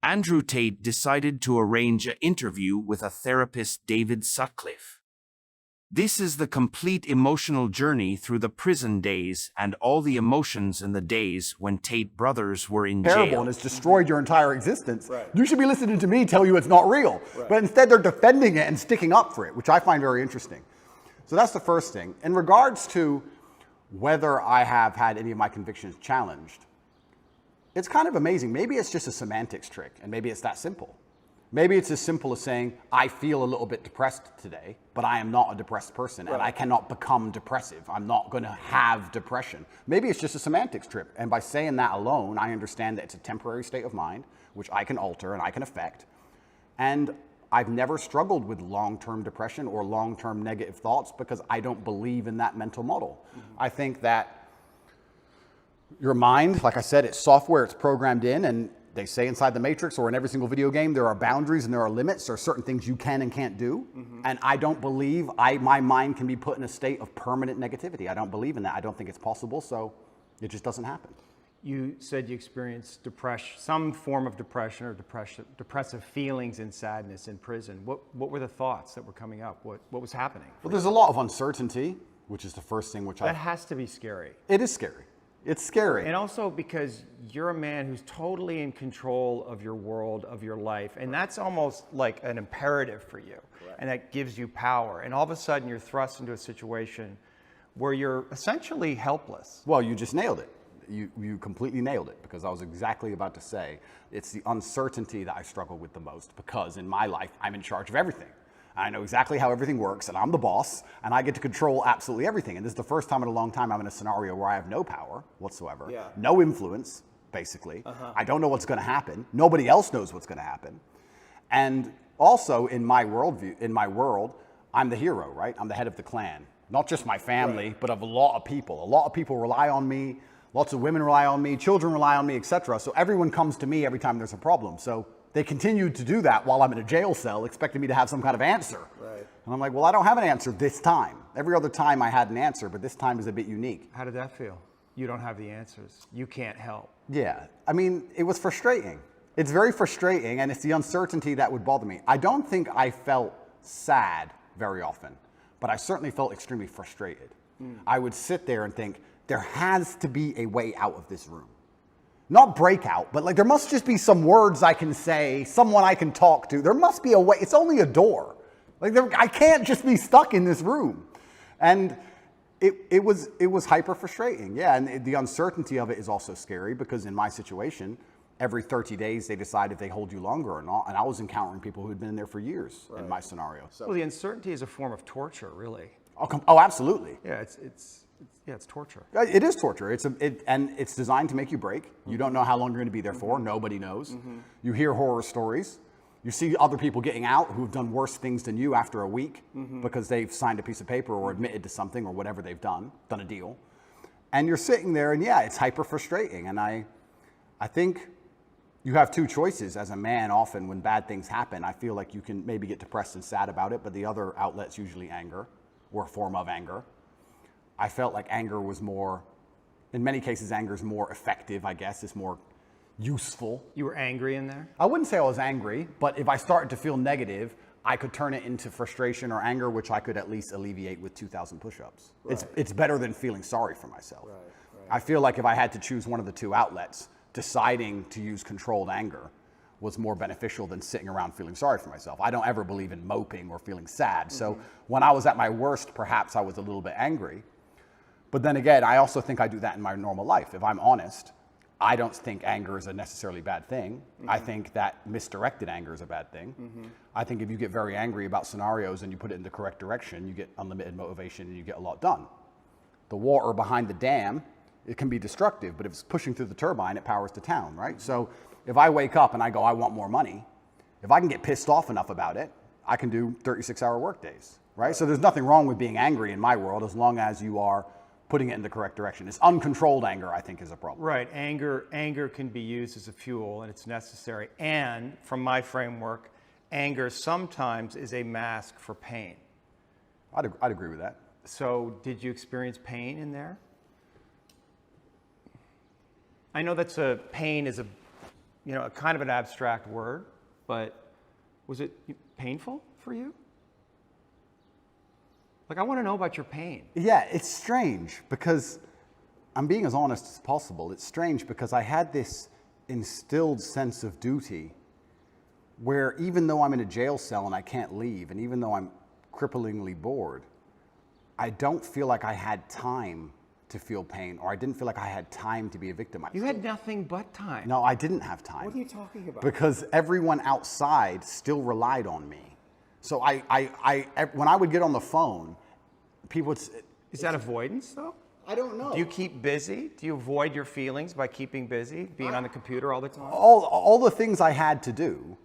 Andrew Tate decided to arrange an interview with a therapist, David Sutcliffe. This is the complete emotional journey through the prison days and all the emotions in the days when Tate brothers were in Terrible jail. and it's destroyed your entire existence. Right. You should be listening to me tell you it's not real. Right. But instead they're defending it and sticking up for it, which I find very interesting. So that's the first thing. In regards to whether I have had any of my convictions challenged, it's kind of amazing. Maybe it's just a semantics trick, and maybe it's that simple. Maybe it's as simple as saying, I feel a little bit depressed today, but I am not a depressed person, and I cannot become depressive. I'm not going to have depression. Maybe it's just a semantics trick, and by saying that alone, I understand that it's a temporary state of mind, which I can alter and I can affect, and I've never struggled with long-term depression or long-term negative thoughts because I don't believe in that mental model. I think that your mind, like I said, it's software, it's programmed in, and they say inside the Matrix or in every single video game, there are boundaries and there are limits. There are certain things you can and can't do. And I don't believe my mind can be put in a state of permanent negativity. I don't believe in that. I don't think it's possible, so it just doesn't happen. You said you experienced depression, some form of depression or depressive feelings and sadness in prison. What were the thoughts that were coming up? What was happening? Well, there's a lot of uncertainty, which is the first thing That has to be scary. It is scary. It's scary. And also because you're a man who's totally in control of your world, of your life, and that's almost like an imperative for you. And that gives you power. And all of a sudden you're thrust into a situation where you're essentially helpless. Well, you just nailed it. You completely nailed it, because I was exactly about to say it's the uncertainty that I struggle with the most, because in my life, I'm in charge of everything. I know exactly how everything works, and I'm the boss, and I get to control absolutely everything. And this is the first time in a long time I'm in a scenario where I have no power whatsoever, no influence, basically. I don't know what's going to happen. Nobody else knows what's going to happen. And also in my world, I'm the hero, right? I'm the head of the clan. Not just my family, but of a lot of people. A lot of people rely on me. Lots of women rely on me. Children rely on me, etc. So everyone comes to me every time there's a problem. So they continued to do that while I'm in a jail cell, expecting me to have some kind of answer. Right. And I'm like, well, I don't have an answer this time. Every other time I had an answer, but this time is a bit unique. How did that feel? You don't have the answers. You can't help. Yeah, I mean, it was frustrating. It's very frustrating, and it's the uncertainty that would bother me. I don't think I felt sad very often, but I certainly felt extremely frustrated. I would sit there and think, there has to be a way out of this room. Not breakout, but like there must just be some words I can say, someone I can talk to. There must be a way. It's only a door. Like I can't just be stuck in this room. And it was hyper frustrating. Yeah, and the uncertainty of it is also scary, because in my situation, every 30 days they decide if they hold you longer or not. And I was encountering people who had been in there for years in my scenario. So. Well, the uncertainty is a form of torture, really. Oh, absolutely. Yeah, it's torture. It is torture. And it's designed to make you break. You don't know how long you're going to be there for. Nobody knows. You hear horror stories. You see other people getting out who've done worse things than you after a week because they've signed a piece of paper or admitted to something or whatever they've done a deal. And you're sitting there, and yeah, it's hyper frustrating. And I think you have two choices as a man. Often when bad things happen, I feel like you can maybe get depressed and sad about it, but the other outlet's usually anger, or a form of anger. I felt like anger was more, in many cases, anger is more effective, I guess. It's more useful. You were angry in there? I wouldn't say I was angry, but if I started to feel negative, I could turn it into frustration or anger, which I could at least alleviate with 2,000 push-ups. Right. It's better than feeling sorry for myself. Right. I feel like if I had to choose one of the two outlets, deciding to use controlled anger was more beneficial than sitting around feeling sorry for myself. I don't ever believe in moping or feeling sad. So when I was at my worst, perhaps I was a little bit angry. But then again, I also think I do that in my normal life. If I'm honest, I don't think anger is a necessarily bad thing. I think that misdirected anger is a bad thing. I think if you get very angry about scenarios and you put it in the correct direction, you get unlimited motivation and you get a lot done. The water behind the dam, it can be destructive, but if it's pushing through the turbine, it powers the town, right? So if I wake up and I go, I want more money, if I can get pissed off enough about it, I can do 36-hour workdays, right? So there's nothing wrong with being angry in my world as long as you are putting it in the correct direction. It's uncontrolled anger, I think, is a problem. Right, anger can be used as a fuel, and it's necessary. And from my framework, anger sometimes is a mask for pain. I'd agree with that. So did you experience pain in there? I know pain is a kind of an abstract word, but was it painful for you? Like, I want to know about your pain. Yeah, it's strange because I'm being as honest as possible. It's strange because I had this instilled sense of duty where even though I'm in a jail cell and I can't leave, and even though I'm cripplingly bored, I don't feel like I had time to feel pain, or I didn't feel like I had time to be a victim. You had nothing but time. No, I didn't have time. What are you talking about? Because everyone outside still relied on me. So when I would get on the phone, people would... Is that avoidance, though? I don't know. Do you keep busy? Do you avoid your feelings by keeping busy, being on the computer all the time? All the things I had to do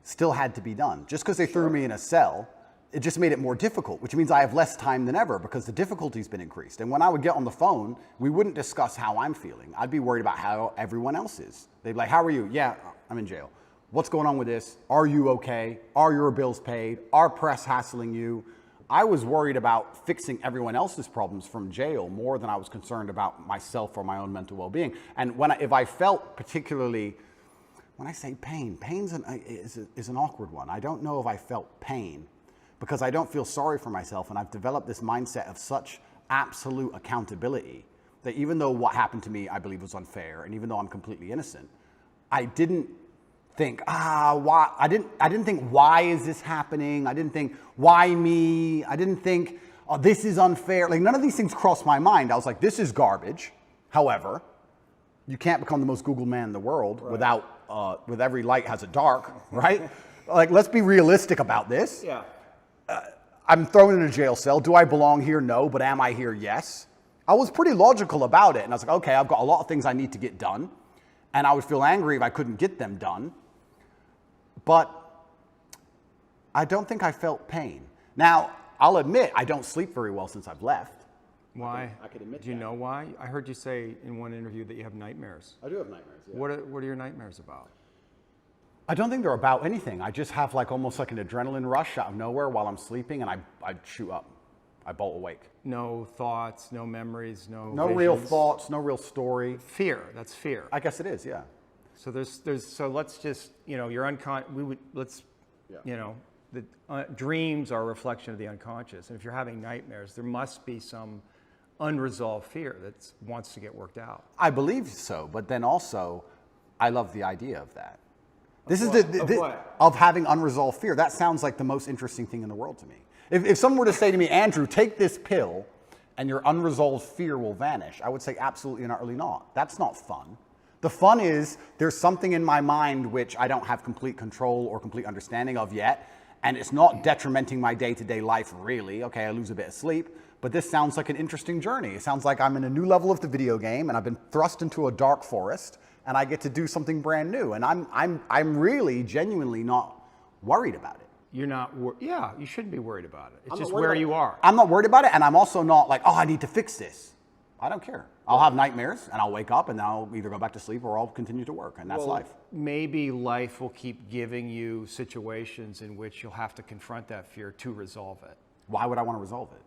still had to be done. Just because they threw me in a cell, it just made it more difficult, which means I have less time than ever because the difficulty's been increased. And when I would get on the phone, we wouldn't discuss how I'm feeling. I'd be worried about how everyone else is. They'd be like, how are you? Yeah, I'm in jail. What's going on with this? Are you okay? Are your bills paid? Are press hassling you? I was worried about fixing everyone else's problems from jail more than I was concerned about myself or my own mental well-being. And if I felt particularly, when I say pain, pain is an awkward one. I don't know if I felt pain because I don't feel sorry for myself, and I've developed this mindset of such absolute accountability that even though what happened to me I believe was unfair, and even though I'm completely innocent, I didn't think, why? I didn't think, why is this happening? I didn't think, why me? I didn't think, oh, this is unfair. Like, none of these things crossed my mind. I was like, this is garbage. However, you can't become the most Googled man in the world with every light has a dark, right? Like, let's be realistic about this. Yeah. I'm thrown in a jail cell. Do I belong here? No. But am I here? Yes. I was pretty logical about it. And I was like, okay, I've got a lot of things I need to get done. And I would feel angry if I couldn't get them done. But I don't think I felt pain. Now, I'll admit, I don't sleep very well since I've left. Why? I could admit Do you that. know why? I heard you say in one interview that you have nightmares. I do have nightmares, yeah. What are your nightmares about? I don't think they're about anything. I just have almost like an adrenaline rush out of nowhere while I'm sleeping, and I shoot up. I bolt awake. No thoughts, no memories, no real visions? thoughts, no real story. Fear. That's fear. I guess it is, yeah. So so let's just, you're dreams are a reflection of the unconscious. And if you're having nightmares, there must be some unresolved fear that wants to get worked out. I believe so, but then also, I love the idea of that. Of having unresolved fear. That sounds like the most interesting thing in the world to me. If someone were to say to me, Andrew, take this pill and your unresolved fear will vanish, I would say absolutely and utterly not. That's not fun. The fun is there's something in my mind which I don't have complete control or complete understanding of yet, and it's not detrimenting my day-to-day life really. Okay, I lose a bit of sleep, but this sounds like an interesting journey. It sounds like I'm in a new level of the video game and I've been thrust into a dark forest and I get to do something brand new, and I'm really genuinely not worried about it. You're not, yeah, you shouldn't be worried about it. It's just where you are. I'm not worried about it, and I'm also not like, oh, I need to fix this. I don't care. I'll have nightmares, and I'll wake up, and I'll either go back to sleep or I'll continue to work, and that's life. Maybe life will keep giving you situations in which you'll have to confront that fear to resolve it. Why would I want to resolve it?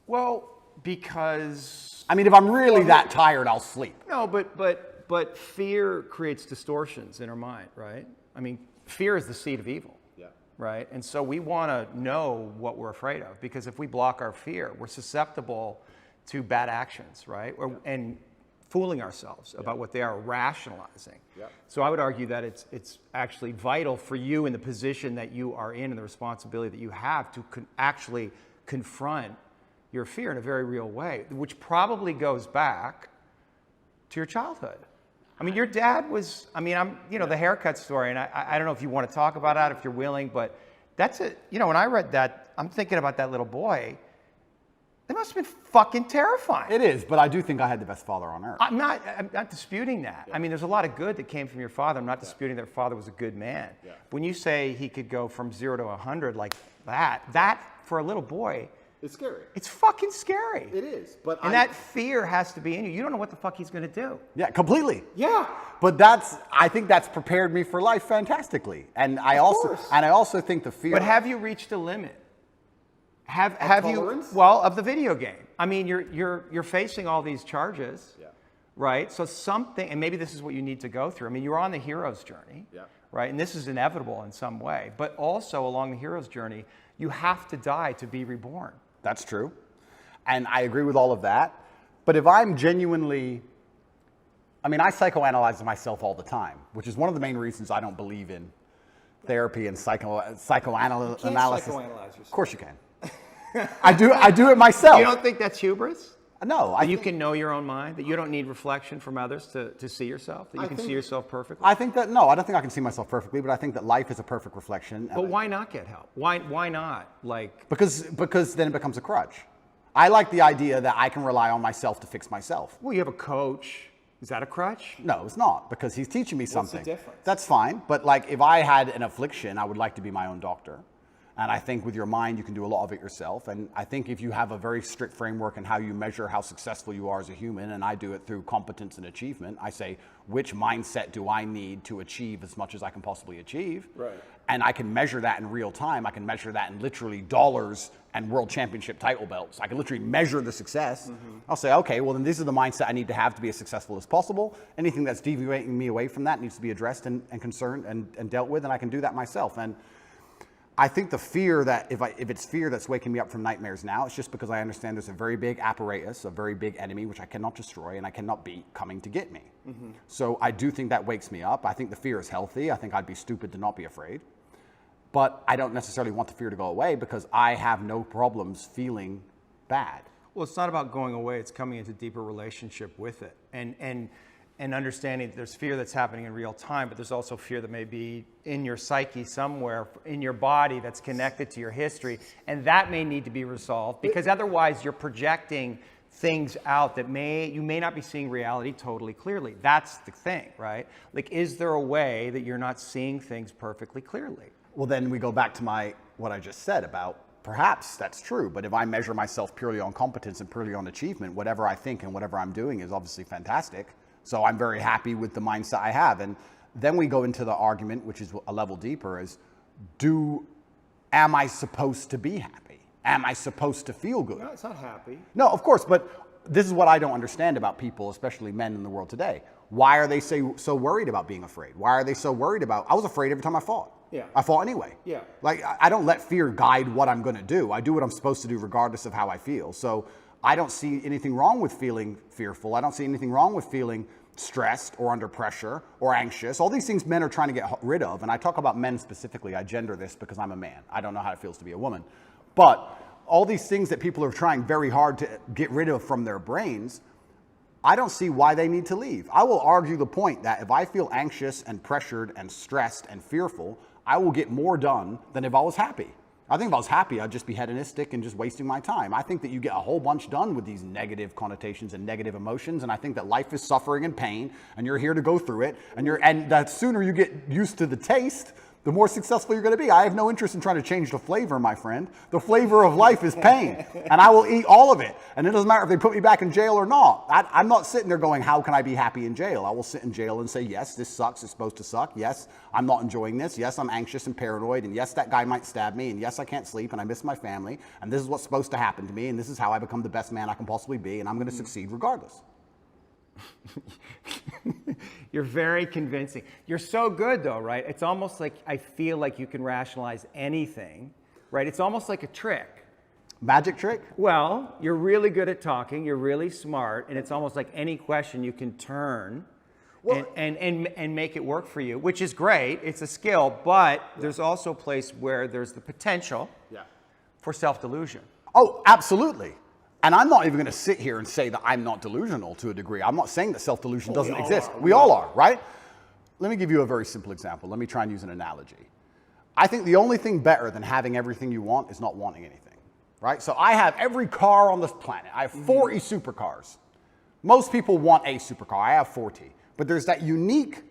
Well, because... I mean, if I'm really that tired, I'll sleep. No, but fear creates distortions in our mind, right? I mean, fear is the seed of evil. Right? And so we want to know what we're afraid of, because if we block our fear, we're susceptible to bad actions, right? And fooling ourselves about what they are, rationalizing. So I would argue that it's actually vital for you in the position that you are in and the responsibility that you have to actually confront your fear in a very real way, which probably goes back to your childhood. I mean, your dad was, the haircut story, and I don't know if you want to talk about that, if you're willing, but that's it. When I read that, I'm thinking about that little boy. It must have been fucking terrifying. It is, but I do think I had the best father on earth. I'm not disputing that. Yeah. I mean, there's a lot of good that came from your father. I'm not disputing that your father was a good man. Yeah. When you say he could go from 0 to 100 like that for a little boy, it's scary. It's fucking scary. It is. That fear has to be in you. You don't know what the fuck he's going to do. Yeah, completely. Yeah. But I think that's prepared me for life fantastically. And I also think the fear. But have you reached a limit? Have tolerance? you, well, of the video game? I mean, you're facing all these charges. Yeah. right? So something, and maybe this is what you need to go through. I mean, you're on the hero's journey, right? And this is inevitable in some way. But also along the hero's journey, you have to die to be reborn. That's true. And I agree with all of that. But if I'm genuinely, I mean, I psychoanalyze myself all the time, which is one of the main reasons I don't believe in therapy and psychoanalysis. Psychoanalyze yourself. Of course you can. I do it myself. You don't think that's hubris? No. You can know your own mind, that you don't need reflection from others to see yourself, that you can see yourself perfectly? I think that, no, I don't think I can see myself perfectly, but I think that life is a perfect reflection. But why not get help? Why not? Like, because then it becomes a crutch. I like the idea that I can rely on myself to fix myself. well, you have a coach. Is that a crutch? No, it's not, because he's teaching me something. What's the difference? That's fine, but like if I had an affliction, I would like to be my own doctor. And I think with your mind, you can do a lot of it yourself. And I think if you have a very strict framework in how you measure how successful you are as a human, and I do it through competence and achievement, I say, which mindset do I need to achieve as much as I can possibly achieve? Right. And I can measure that in real time. I can measure that in literally dollars and world championship title belts. I can literally measure the success. I'll say, okay, well then this is the mindset I need to have to be as successful as possible. Anything that's deviating me away from that needs to be addressed and concerned and dealt with, and I can do that myself. And I think the fear that if it's fear that's waking me up from nightmares now, it's just because I understand there's a very big apparatus, a very big enemy, which I cannot destroy and I cannot beat, coming to get me. So I do think that wakes me up. I think the fear is healthy. I think I'd be stupid to not be afraid. But I don't necessarily want the fear to go away because I have no problems feeling bad. Well, it's not about going away. It's coming into deeper relationship with it. And understanding that there's fear that's happening in real time, but there's also fear that may be in your psyche somewhere, in your body, that's connected to your history. And that may need to be resolved, because otherwise you're projecting things out that you may not be seeing reality totally clearly. That's the thing, right? Like, is there a way that you're not seeing things perfectly clearly? Well, then we go back to what I just said about perhaps that's true, but if I measure myself purely on competence and purely on achievement, whatever I think and whatever I'm doing is obviously fantastic. So I'm very happy with the mindset I have. And then we go into the argument, which is a level deeper, is am I supposed to be happy? Am I supposed to feel good? No, it's not happy. No, of course, but this is what I don't understand about people, especially men in the world today. Why are they so worried about being afraid? Why are they so worried about, I was afraid every time I fought. Yeah. I fought anyway. Yeah. Like, I don't let fear guide what I'm gonna do. I do what I'm supposed to do regardless of how I feel. So I don't see anything wrong with feeling fearful. I don't see anything wrong with feeling stressed or under pressure or anxious. All these things men are trying to get rid of. And I talk about men specifically. I gender this because I'm a man. I don't know how it feels to be a woman. But all these things that people are trying very hard to get rid of from their brains, I don't see why they need to leave. I will argue the point that if I feel anxious and pressured and stressed and fearful, I will get more done than if I was happy. I think if I was happy, I'd just be hedonistic and just wasting my time. I think that you get a whole bunch done with these negative connotations and negative emotions, and I think that life is suffering and pain, and you're here to go through it, and the sooner you get used to the taste, the more successful you're going to be. I have no interest in trying to change the flavor, my friend. The flavor of life is pain, and I will eat all of it. And it doesn't matter if they put me back in jail or not. I'm not sitting there going, how can I be happy in jail? I will sit in jail and say, yes, this sucks. It's supposed to suck. Yes, I'm not enjoying this. Yes, I'm anxious and paranoid. And yes, that guy might stab me. And yes, I can't sleep and I miss my family. And this is what's supposed to happen to me. And this is how I become the best man I can possibly be. And I'm going to succeed regardless. You're very convincing. You're so good though, right? It's almost like I feel like you can rationalize anything, right? It's almost like a trick. Magic trick? Well, you're really good at talking, you're really smart, and it's almost like any question you can turn and make it work for you, which is great. It's a skill, but there's also a place where there's the potential for self-delusion. Oh, absolutely. And I'm not even going to sit here and say that I'm not delusional to a degree. I'm not saying that self-delusion doesn't exist. We all are, right? Let me give you a very simple example. Let me try and use an analogy. I think the only thing better than having everything you want is not wanting anything, right? So I have every car on this planet. I have 40 supercars. Most people want a supercar. I have 40. But there's that unique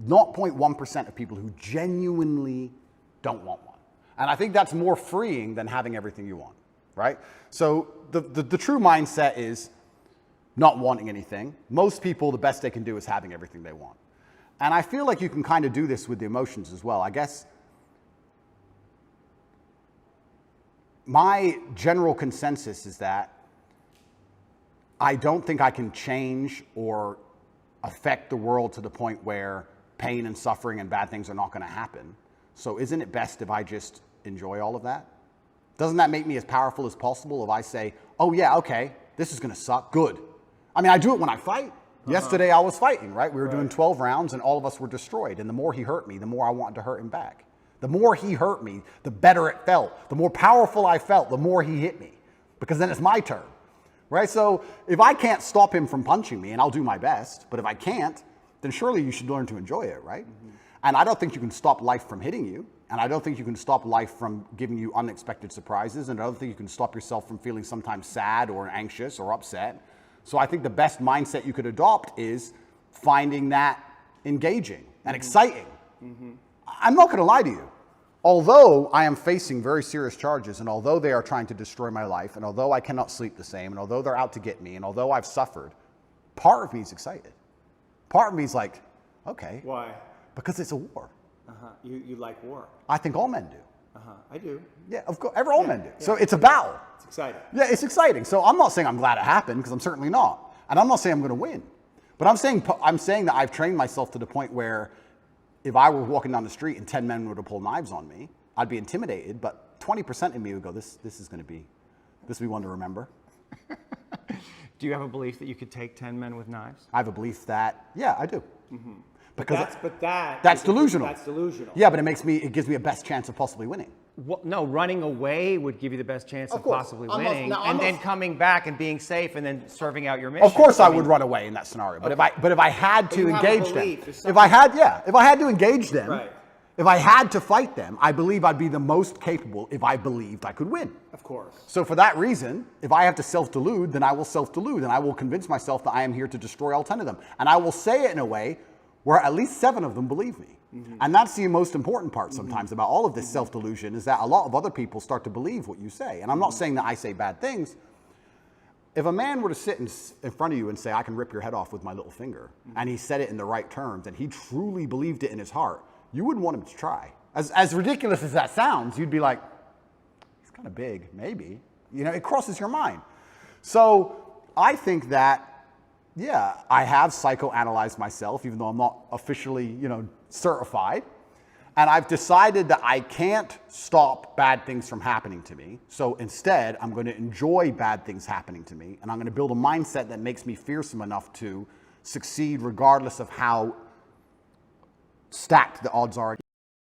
0.1% of people who genuinely don't want one. And I think that's more freeing than having everything you want. Right? So the true mindset is not wanting anything. Most people, the best they can do is having everything they want. And I feel like you can kind of do this with the emotions as well. I guess my general consensus is that I don't think I can change or affect the world to the point where pain and suffering and bad things are not going to happen. So isn't it best if I just enjoy all of that? Doesn't that make me as powerful as possible if I say, oh yeah, okay, this is going to suck, good. I mean, I do it when I fight. Yesterday I was fighting, right? We were doing 12 rounds and all of us were destroyed. And the more he hurt me, the more I wanted to hurt him back. The more he hurt me, the better it felt. The more powerful I felt, the more he hit me. Because then it's my turn, right? So if I can't stop him from punching me, and I'll do my best, but if I can't, then surely you should learn to enjoy it, right? And I don't think you can stop life from hitting you. And I don't think you can stop life from giving you unexpected surprises. And I don't think you can stop yourself from feeling sometimes sad or anxious or upset. So I think the best mindset you could adopt is finding that engaging and exciting. I'm not going to lie to you. Although I am facing very serious charges, and although they are trying to destroy my life, and although I cannot sleep the same, and although they're out to get me, and although I've suffered, part of me is excited. Part of me is like, okay. Why? Because it's a war. You like war? I think all men do. I do. Yeah, of course, all men do. So it's a battle. It's exciting. Yeah, it's exciting. So I'm not saying I'm glad it happened, because I'm certainly not. And I'm not saying I'm going to win. But I'm saying that I've trained myself to the point where if I were walking down the street and 10 men were to pull knives on me, I'd be intimidated, but 20% of me would go, this will be one to remember. Do you have a belief that you could take 10 men with knives? I have a belief that, yeah, I do. Because that's delusional. That's delusional. Yeah, but it gives me a best chance of possibly winning. Well, no, running away would give you the best chance of possibly winning, and then coming back and being safe, and then serving out your mission. Of course, I would run away in that scenario. But if I had to engage them, if I had to engage them, right. If I had to fight them, I believe I'd be the most capable if I believed I could win. Of course. So for that reason, if I have to self-delude, then I will self-delude, and I will convince myself that I am here to destroy all 10 of them, and I will say it in a way where at least 7 of them believe me. And that's the most important part sometimes about all of this self-delusion, is that a lot of other people start to believe what you say. And I'm not saying that I say bad things. If a man were to sit in front of you and say, I can rip your head off with my little finger, and he said it in the right terms, and he truly believed it in his heart, you wouldn't want him to try. As ridiculous as that sounds, you'd be like, he's kind of big, maybe. You know, it crosses your mind. So I think that, yeah, I have psychoanalyzed myself, even though I'm not officially, certified. And I've decided that I can't stop bad things from happening to me. So instead, I'm going to enjoy bad things happening to me. And I'm going to build a mindset that makes me fearsome enough to succeed regardless of how stacked the odds are.